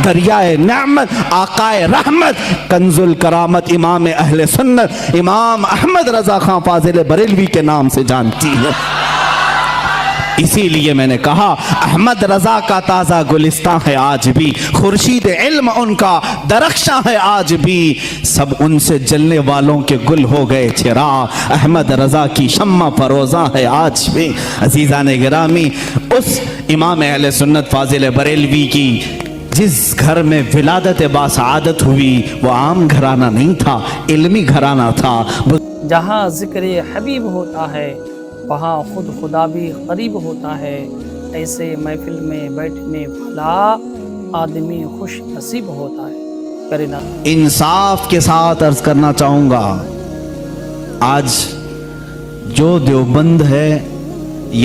دریائے نعمت، آقائے رحمت، کنزل کرامت امام اہل سنت امام احمد رضا خان فاضل بریلوی کے نام سے جانتی ہے۔ اسی لیے میں نے کہا احمد رضا کا تازہ گلستان ہے آج بھی، خورشید علم ان کا درخشاں ہے آج بھی، سب ان سے جلنے والوں کے گل ہو گئے چراغ، احمد رضا کی شمع فروزاں ہے آج بھی۔ عزیزان گرامی، اس امام اہل سنت فاضل بریلوی کی جس گھر میں ولادت باسعادت ہوئی وہ عام گھرانہ نہیں تھا، علمی گھرانہ تھا۔ جہاں ذکر حبیب ہوتا ہے وہاں خود خدا بھی قریب ہوتا ہے، ایسے محفل میں بیٹھنے والا آدمی خوش نصیب ہوتا ہے۔ کرنا انصاف کے ساتھ عرض کرنا چاہوں گا، آج جو دیوبند ہے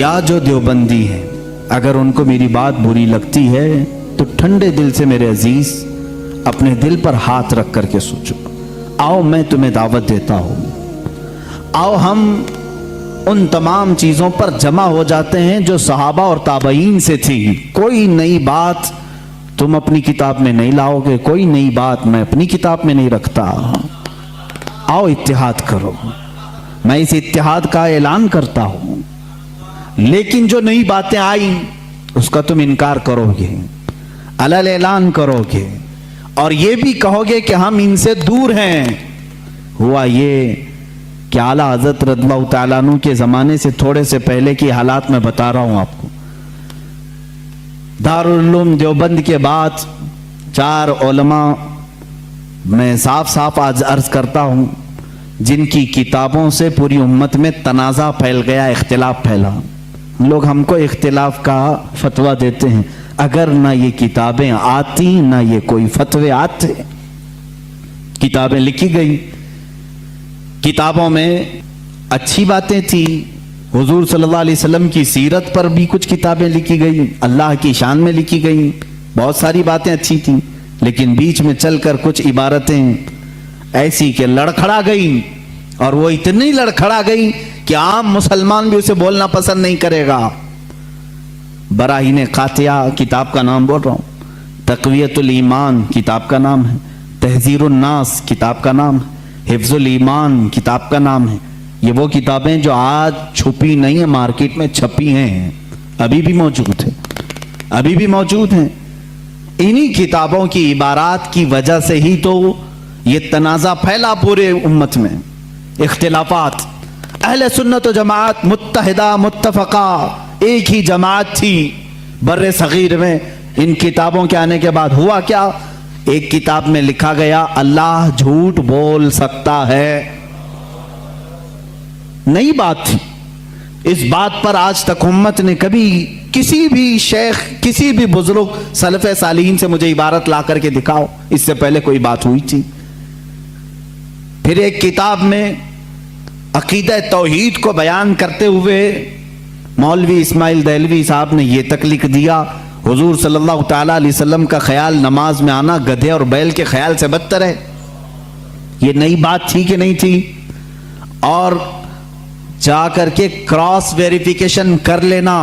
یا جو دیوبندی ہے، اگر ان کو میری بات بری لگتی ہے تو ٹھنڈے دل سے میرے عزیز اپنے دل پر ہاتھ رکھ کر کے سوچو، آؤ میں تمہیں دعوت دیتا ہوں، آؤ ہم ان تمام چیزوں پر جمع ہو جاتے ہیں جو صحابہ اور تابعین سے تھی۔ کوئی نئی بات تم اپنی کتاب میں نہیں لاؤ گے، کوئی نئی بات میں اپنی کتاب میں نہیں رکھتا۔ آؤ اتحاد کرو، میں اس اتحاد کا اعلان کرتا ہوں، لیکن جو نئی باتیں آئیں اس کا تم انکار کرو گے، علل اعلان کرو گے، اور یہ بھی کہو گے کہ ہم ان سے دور ہیں۔ ہوا یہ کہ اعلیٰ حضرت رضی اللہ تعالیٰ عنہ کے زمانے سے تھوڑے سے پہلے کی حالات میں بتا رہا ہوں آپ کو۔ دارالعلوم دیوبند کے بعد 4 علماء میں صاف صاف آج عرض کرتا ہوں جن کی کتابوں سے پوری امت میں تنازع پھیل گیا، اختلاف پھیلا۔ لوگ ہم کو اختلاف کا فتویٰ دیتے ہیں، اگر نہ یہ کتابیں آتی نہ یہ کوئی فتوے آتے۔ کتابیں لکھی گئی، کتابوں میں اچھی باتیں تھی، حضور صلی اللہ علیہ وسلم کی سیرت پر بھی کچھ کتابیں لکھی گئی، اللہ کی شان میں لکھی گئی، بہت ساری باتیں اچھی تھیں، لیکن بیچ میں چل کر کچھ عبارتیں ایسی کہ لڑکھڑا گئی، اور وہ اتنی لڑکھڑا گئی کہ عام مسلمان بھی اسے بولنا پسند نہیں کرے گا۔ براہین قاطعہ کتاب کا نام بول رہا ہوں، تقویت الایمان کتاب کا نام ہے، تحذیر الناس کتاب کا نام ہے، حفظ الایمان کتاب کا نام ہے۔ یہ وہ کتابیں جو آج چھپی نہیں ہیں، مارکیٹ میں چھپی ہیں، ابھی بھی موجود ہیں، ابھی بھی موجود ہیں۔ انہی کتابوں کی عبارات کی وجہ سے ہی تو یہ تنازع پھیلا پورے امت میں، اختلافات۔ اہل سنت و جماعت متحدہ متفقہ ایک ہی جماعت تھی بر صغیر میں۔ ان کتابوں کے آنے کے بعد ہوا کیا؟ ایک کتاب میں لکھا گیا اللہ جھوٹ بول سکتا ہے، نئی بات تھی۔ اس بات پر آج تک امت نے کبھی کسی بھی شیخ، کسی بھی بزرگ سلف صالحین سے مجھے عبارت لا کر کے دکھاؤ اس سے پہلے کوئی بات ہوئی تھی۔ پھر ایک کتاب میں عقیدہ توحید کو بیان کرتے ہوئے مولوی اسماعیل دہلوی صاحب نے یہ تک لکھ دیا، حضور صلی اللہ تعالیٰ علیہ وسلم کا خیال نماز میں آنا گدھے اور بیل کے خیال سے بدتر ہے۔ یہ نئی بات تھی کہ نہیں تھی؟ اور جا کر کے کراس ویریفیکیشن کر لینا،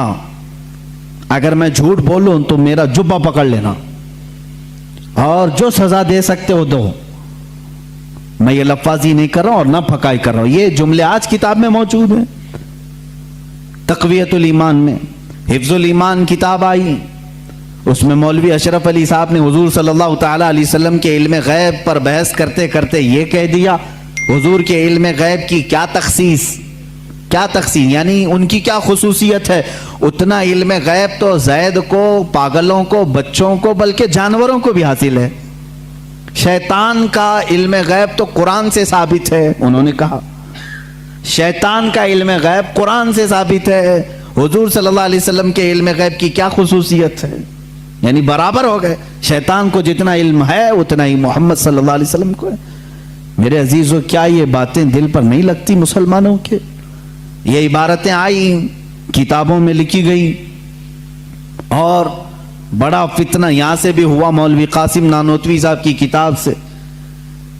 اگر میں جھوٹ بولوں تو میرا جبہ پکڑ لینا، اور جو سزا دے سکتے ہو دو۔ میں یہ لفاظی نہیں کر رہا ہوں اور نہ پھکائی کر رہا ہوں، یہ جملے آج کتاب میں موجود ہیں۔ تقویت الایمان میں حفظ الایمان کتاب آئی، اس میں مولوی اشرف علی صاحب نے حضور صلی اللہ تعالیٰ علیہ وسلم کے علم غیب پر بحث کرتے کرتے یہ کہہ دیا، حضور کے علم غیب کی کیا تخصیص، یعنی ان کی کیا خصوصیت ہے؟ اتنا علم غیب تو زید کو، پاگلوں کو، بچوں کو، بلکہ جانوروں کو بھی حاصل ہے۔ شیطان کا علم غیب تو قرآن سے ثابت ہے، انہوں نے کہا شیطان کا علم غیب قرآن سے ثابت ہے، حضور صلی اللہ علیہ وسلم کے علم غیب کی کیا خصوصیت ہے؟ یعنی برابر ہو گئے، شیطان کو جتنا علم ہے اتنا ہی محمد صلی اللہ علیہ وسلم کو ہے۔ میرے عزیزو، کیا یہ باتیں دل پر نہیں لگتی مسلمانوں کے؟ یہ عبارتیں آئیں، کتابوں میں لکھی گئی، اور بڑا فتنہ یہاں سے بھی ہوا مولوی قاسم نانوتوی صاحب کی کتاب سے،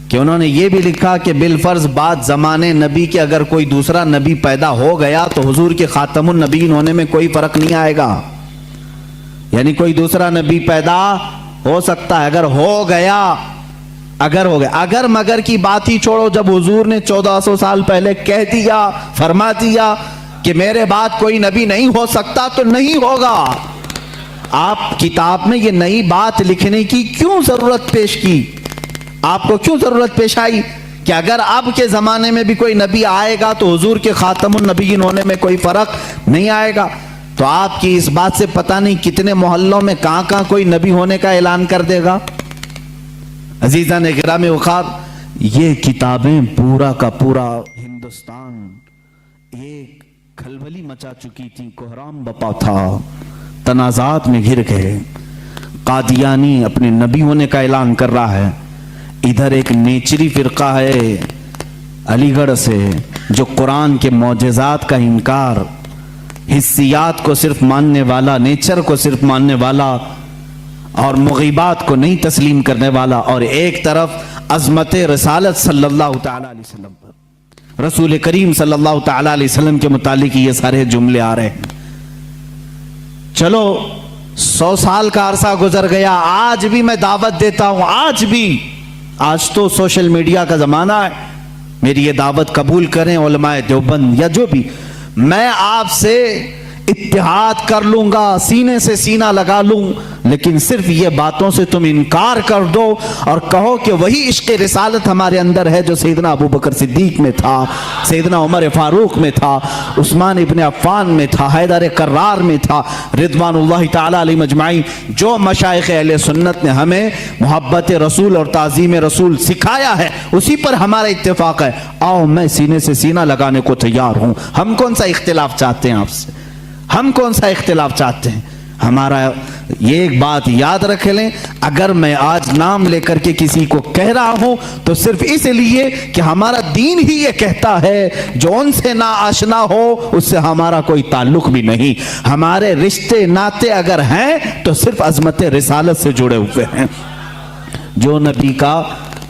کہ انہوں نے یہ بھی لکھا کہ بالفرض بعد زمانے نبی کے اگر کوئی دوسرا نبی پیدا ہو گیا تو حضور کے خاتم النبیین ہونے میں کوئی فرق نہیں آئے گا، یعنی کوئی دوسرا نبی پیدا ہو سکتا ہے اگر ہو گیا اگر مگر کی بات ہی چھوڑو، جب حضور نے 1400 سال پہلے کہہ دیا، فرما دیا کہ میرے بعد کوئی نبی نہیں ہو سکتا تو نہیں ہوگا۔ آپ کتاب میں یہ نئی بات لکھنے کی کیوں ضرورت پیش کی؟ آپ کو کیوں ضرورت پیش آئی کہ اگر اب کے زمانے میں بھی کوئی نبی آئے گا تو حضور کے خاتم النبیین ہونے میں کوئی فرق نہیں آئے گا؟ تو آپ کی اس بات سے پتہ نہیں کتنے محلوں میں کہاں کوئی نبی ہونے کا اعلان کر دے گا۔ عزیزان گرامی وقار، یہ کتابیں پورا کا پورا ہندوستان ایک کھلبلی مچا چکی تھی، کوہرام بپا تھا، تنازعات میں گھر گئے۔ قادیانی اپنے نبی ہونے کا اعلان کر رہا ہے، ادھر ایک نیچری فرقہ ہے علی گڑھ سے جو قرآن کے معجزات کا انکار، حسیات کو صرف ماننے والا، نیچر کو صرف ماننے والا اور مغیبات کو نہیں تسلیم کرنے والا، اور ایک طرف عظمت رسالت صلی اللہ تعالی علیہ وسلم پر، رسول کریم صلی اللہ تعالی علیہ وسلم کے متعلق یہ سارے جملے آ رہے ہیں۔ چلو 100 سال کا عرصہ گزر گیا، آج بھی میں دعوت دیتا ہوں، آج تو سوشل میڈیا کا زمانہ ہے، میری یہ دعوت قبول کریں علماء دیوبند یا جو بھی، میں آپ سے اتحاد کر لوں گا، سینے سے سینہ لگا لوں، لیکن صرف یہ باتوں سے تم انکار کر دو اور کہو کہ وہی عشق رسالت ہمارے اندر ہے جو سیدنا ابو بکر صدیق میں تھا، سیدنا عمر فاروق میں تھا، عثمان ابن عفان میں تھا، حیدر کرار میں تھا، رضوان اللہ تعالی علیہ مجمعین۔ جو مشائخ اہل سنت نے ہمیں محبت رسول اور تعظیم رسول سکھایا ہے اسی پر ہمارا اتفاق ہے، آؤ میں سینے سے سینہ لگانے کو تیار ہوں۔ ہم کون سا اختلاف چاہتے ہیں آپ سے؟ ہم کون سا اختلاف چاہتے ہیں؟ ہمارا یہ ایک بات یاد رکھ لیں، اگر میں آج نام لے کر کے کسی کو کہہ رہا ہوں تو صرف اس لیے کہ ہمارا دین ہی یہ کہتا ہے جو ان سے نا آشنا ہو اس سے ہمارا کوئی تعلق بھی نہیں۔ ہمارے رشتے ناتے اگر ہیں تو صرف عظمت رسالت سے جڑے ہوئے ہیں، جو نبی کا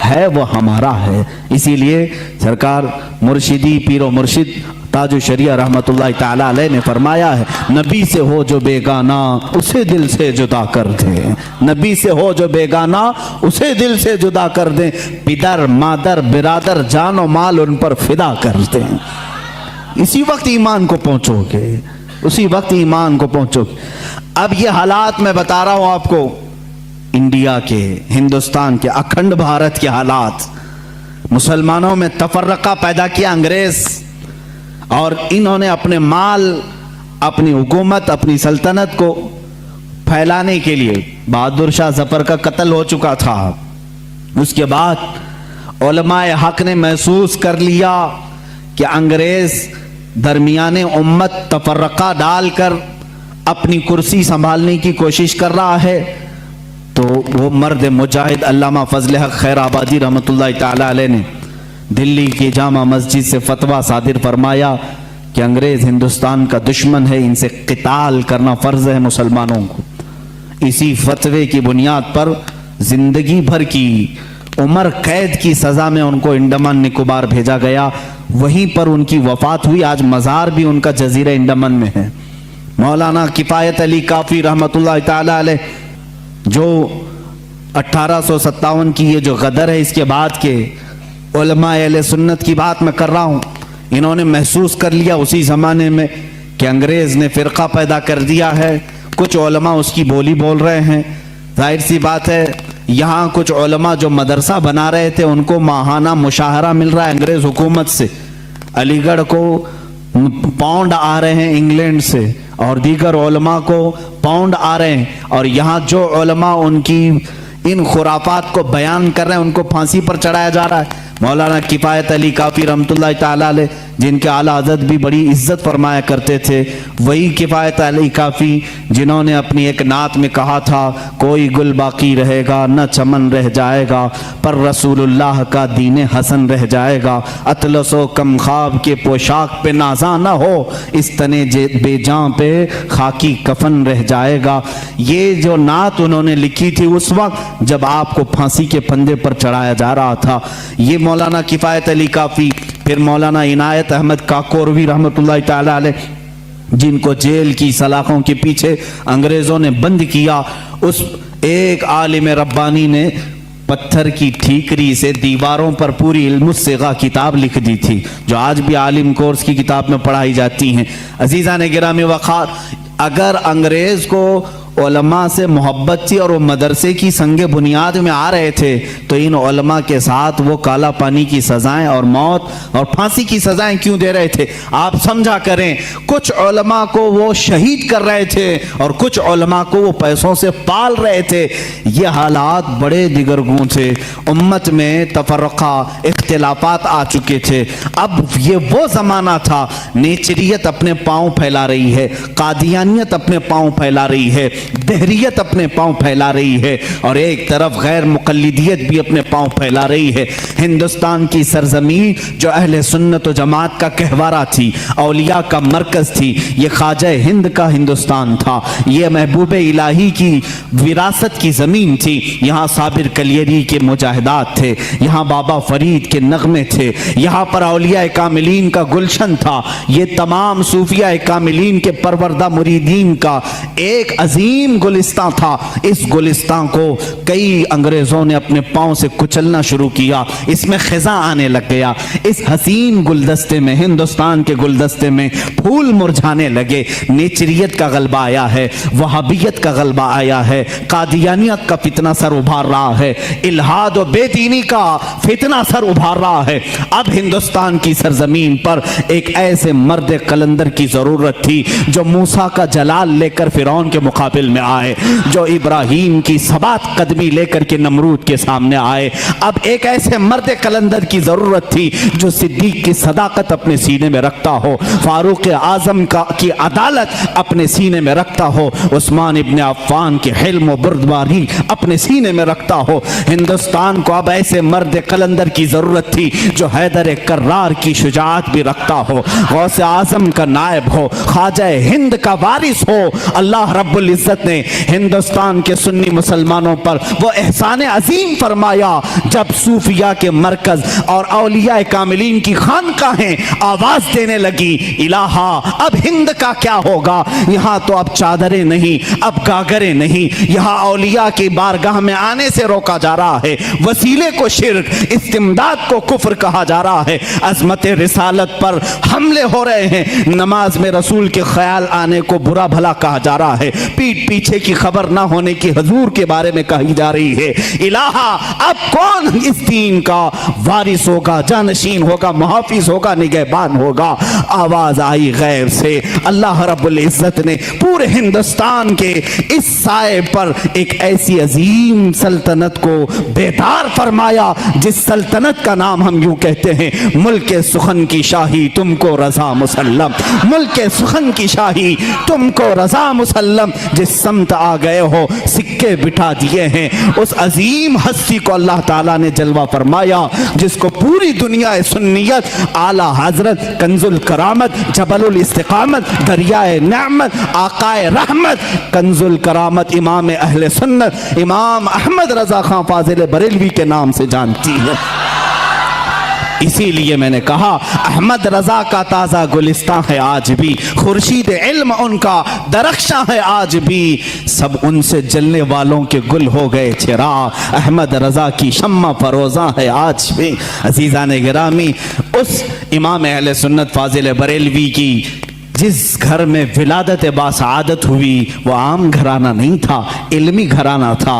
ہے وہ ہمارا ہے۔ اسی لیے سرکار مرشدی پیر و مرشد تاج الشریعہ رحمت اللہ تعالی علیہ نے فرمایا ہے، نبی سے ہو جو بیگانہ اسے دل سے جدا کر دیں، نبی سے ہو جو بیگانہ اسے دل سے جدا کر دیں، پدر مادر برادر جان و مال ان پر فدا کر دیں۔ اسی وقت ایمان کو پہنچو گے، اسی وقت ایمان کو پہنچو گے۔ اب یہ حالات میں بتا رہا ہوں آپ کو، انڈیا کے، ہندوستان کے، اکھنڈ بھارت کے حالات، مسلمانوں میں تفرقہ پیدا کیا انگریز، اور انہوں نے اپنے مال، اپنی حکومت، اپنی سلطنت کو پھیلانے کے لیے، بہادر شاہ ظفر کا قتل ہو چکا تھا، اس کے بعد علماء حق نے محسوس کر لیا کہ انگریز درمیان امت تفرقہ ڈال کر اپنی کرسی سنبھالنے کی کوشش کر رہا ہے، تو وہ مرد مجاہد علامہ فضل حق خیر آبادی رحمت اللہ تعالی علیہ نے دلی کی جامع مسجد سے فتویٰ صادر فرمایا کہ انگریز ہندوستان کا دشمن ہے، ان سے قتال کرنا فرض ہے مسلمانوں کو۔ اسی فتوے کی بنیاد پر زندگی بھر کی عمر قید کی سزا میں ان کو انڈمان نکوبار بھیجا گیا، وہیں پر ان کی وفات ہوئی۔ آج مزار بھی ان کا جزیرہ انڈمان میں ہے۔ مولانا کفایت علی کافی رحمت اللہ تعالی علیہ، جو 1857 کی یہ جو غدر ہے اس کے بعد کے علماء اہل سنت کی بات میں کر رہا ہوں، انہوں نے محسوس کر لیا اسی زمانے میں کہ انگریز نے فرقہ پیدا کر دیا ہے، کچھ علماء اس کی بولی بول رہے ہیں۔ ظاہر سی بات ہے، یہاں کچھ علماء جو مدرسہ بنا رہے تھے ان کو ماہانہ مشاہرہ مل رہا ہے انگریز حکومت سے، علی گڑھ کو پاؤنڈ آ رہے ہیں انگلینڈ سے، اور دیگر علماء کو پاؤنڈ آ رہے ہیں، اور یہاں جو علماء ان کی ان خرافات کو بیان کر رہے ہیں ان کو پھانسی پر چڑھایا جا رہا ہے۔ مولانا کفایت علی کافی رحمت اللہ تعالی علیہ، جن کے اعلیٰ حضرت بھی بڑی عزت فرمایا کرتے تھے، وہی کفایت علی کافی جنہوں نے اپنی ایک نعت میں کہا تھا، کوئی گل باقی رہے گا نہ چمن رہ جائے گا، پر رسول اللہ کا دین حسن رہ جائے گا، اطلس و کم خواب کے پوشاک پہ نازاں نہ ہو، اس تنے بے جاں پہ خاکی کفن رہ جائے گا۔ یہ جو نعت انہوں نے لکھی تھی اس وقت جب آپ کو پھانسی کے پھندے پر چڑھایا جا رہا تھا، یہ مولانا کفایت علی کافی۔ پھر مولانا عنایت احمد کاکوروی رحمت اللہ تعالی علیہ، جن کو جیل کی سلاخوں کے پیچھے انگریزوں نے بند کیا، ایک عالم ربانی نے پتھر کی ٹھیکری سے دیواروں پر پوری علم الصیغہ کتاب لکھ دی تھی، جو آج بھی عالم کورس کی کتاب میں پڑھائی جاتی ہیں۔ عزیزان گرامی وقار، اگر انگریز کو علماء سے محبت تھی اور وہ مدرسے کی سنگ بنیاد میں آ رہے تھے تو ان علماء کے ساتھ وہ کالا پانی کی سزائیں اور موت اور پھانسی کی سزائیں کیوں دے رہے تھے؟ آپ سمجھا کریں، کچھ علماء کو وہ شہید کر رہے تھے اور کچھ علماء کو وہ پیسوں سے پال رہے تھے۔ یہ حالات بڑے دیگرگوں تھے، امت میں تفرقہ، اختلافات آ چکے تھے۔ اب یہ وہ زمانہ تھا، نیچریت اپنے پاؤں پھیلا رہی ہے، قادیانیت اپنے پاؤں پھیلا رہی ہے، دہریت اپنے پاؤں پھیلا رہی ہے، اور ایک طرف غیر مقلدیت بھی اپنے پاؤں پھیلا رہی ہے۔ ہندوستان کی سرزمین جو اہل سنت و جماعت کا کہوارہ تھی، اولیاء کا مرکز تھی، یہ خواجہ ہند کا ہندوستان تھا، یہ محبوب الہی کی وراثت کی زمین تھی۔ یہاں صابر کلیری کے مجاہدات تھے، یہاں بابا فرید کے نغمے تھے، یہاں پر اولیاء کاملین کا گلشن تھا، یہ تمام صوفیاء کاملین کے پروردہ مریدین کا ایک عظیم گلستان تھا۔ اس گلستان کو کئی انگریزوں نے اپنے پاؤں سے کچلنا شروع کیا، اس میں خزاں آنے لگ گیا۔ اس حسین گلدستے میں، ہندوستان کے گلدستے میں پھول مرجھانے لگے۔ نیچریت کا غلبہ آیا ہے، وہابیت کا غلبہ آیا ہے، قادیانیت کا فتنہ سر ابھار رہا ہے، الہاد و بے دینی کا فتنہ سر ابھار رہا ہے۔ اب ہندوستان کی سرزمین پر ایک ایسے مرد قلندر کی ضرورت تھی جو موسیٰ کا جلال لے کر فرعون کے مقابل میں آئے، جو ابراہیم کی ثبات قدمی لے کر کے نمرود کے سامنے آئے۔ اب ایک ایسے مرد قلندر کی ضرورت تھی جو صدیق کی صداقت اپنے سینے میں رکھتا ہو، فاروق اعظم کی عدالت اپنے سینے میں رکھتا ہو، عثمان ابن عفان کی حلم و بردباری اپنے سینے میں رکھتا ہو۔ ہندوستان کو اب ایسے مرد قلندر کی ضرورت تھی جو حیدر کرار کی شجاعت بھی رکھتا ہو، غوث اعظم کا نائب ہو، خواجہ ہند کا وارث ہو۔ اللہ رب العزت نے ہندوستان کے سنی مسلمانوں پر وہ احسان عظیم فرمایا جب صوفیاء کے مرکز اور اولیاء کاملین کی خانقاہیں آواز دینے لگی، الہا اب ہند کا کیا ہوگا؟ یہاں تو اب چادریں نہیں، اب گاگریں نہیں، یہاں اولیاء کی بارگاہ میں آنے سے روکا جا رہا ہے، وسیلے کو شرک، استمداد کو کفر کہا جا رہا ہے، عظمت رسالت پر حملے ہو رہے ہیں، نماز میں رسول کے خیال آنے کو برا بھلا کہا جا رہا ہے، پیٹ پیچھے کی خبر نہ ہونے کی حضور کے بارے میں کہی جا رہی ہے۔ الہا اب کون اس دین کا وارث ہوگا، جانشین ہوگا، محافظ ہوگا، نگہبان ہوگا؟ آواز آئی غیب سے، اللہ رب العزت نے پورے ہندوستان کے اس سائے پر ایک ایسی عظیم سلطنت کو بیدار فرمایا جس سلطنت کا نام ہم یوں کہتے ہیں، ملک سخن کی شاہی تم کو رضا مسلم، ملک سخن کی شاہی تم کو رضا مسلم۔ جس سمت آ گئے ہو سکے بٹھا دیے ہیں، اس عظیم ہستی کو اللہ تعالیٰ نے جلوہ فرمایا جس کو پوری دنیا سنیت، اعلیٰ حضرت، کنز الکرامت، جبل الاستقامت، دریائے نعمت، آقائے رحمت، کنز الکرامت، امام اہل سنت، امام احمد رضا خان فاضل بریلوی کے نام سے جانتی ہے۔ اسی لیے میں نے کہا احمد رضا کا تازہ گلستان ہے آج بھی، خورشید علم ان کا درخشاں ہے آج بھی، سب ان سے جلنے والوں کے گل ہو گئے چراغ، احمد رضا کی شمع فروزاں ہے آج بھی۔ عزیزان گرامی، اس امام اہل سنت فاضل بریلوی کی جس گھر میں ولادت باسعادت ہوئی وہ عام گھرانہ نہیں تھا، علمی گھرانہ تھا۔